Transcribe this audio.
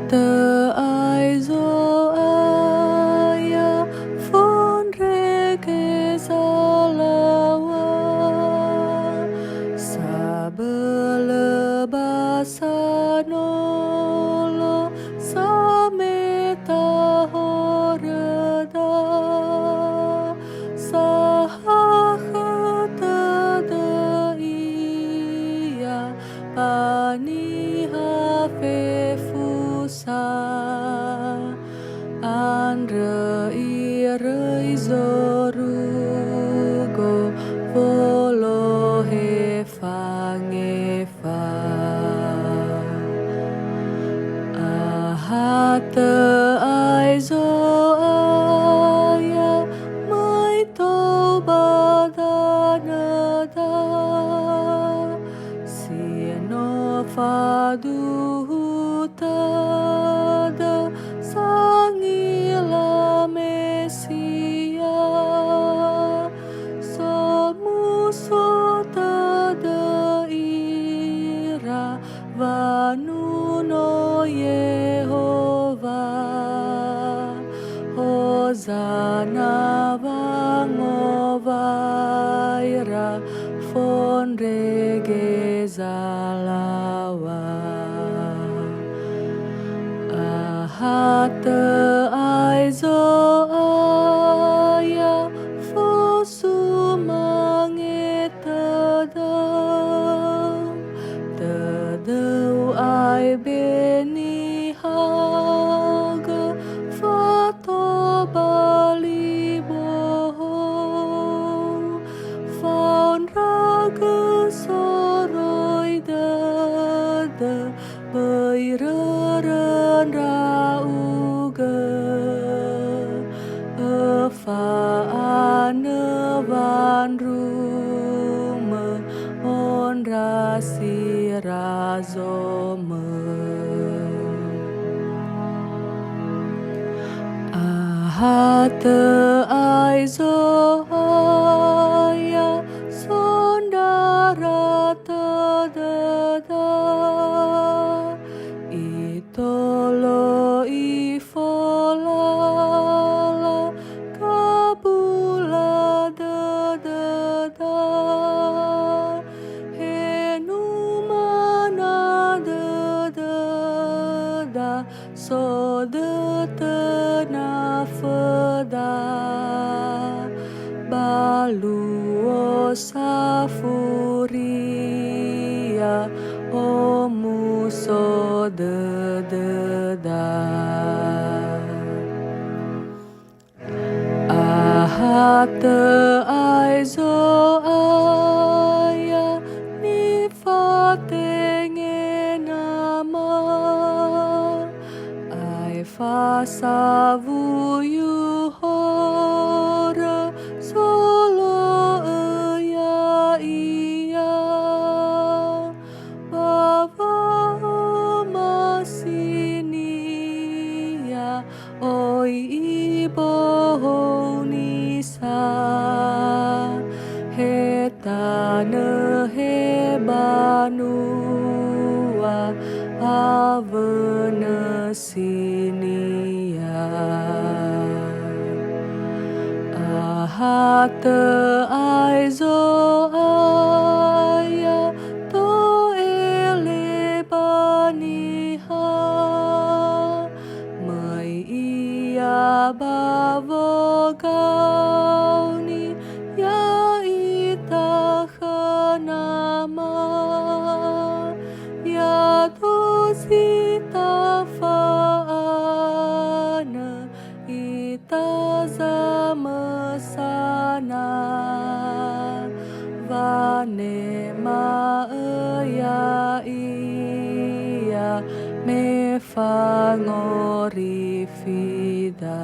te ai zo aya fon reke salawa sabele basanolo sameta horeda sahahata iya paniha fefusa andre irei zorugo volo hefangefa ahate aizo aya mai tobadanada sieno faduhutada sangila mesia somusotada ira vanuno Yehova Hosana vangovaira fon rege zalawa ahate aizo aya fosumangetada tedeu ai beni haga fato bali boho faun raga soroi dada beireren rauga efaane van rume on rasirazome ahate aizo aya sondara tedada itolo ifolala kabula dededa henumana dededa so detena feda baluo safuria omuso dededa ahate aizo aya nifatenge nama ai fasavuyu hora solo aya iya bava masinia oi ibo nisa hetane hebanua avene sinia ahate aizo aya to elebaniha mai ia bavogauni ya itachanama ya dosita faana itazamesana vanema ya ia me fangorifida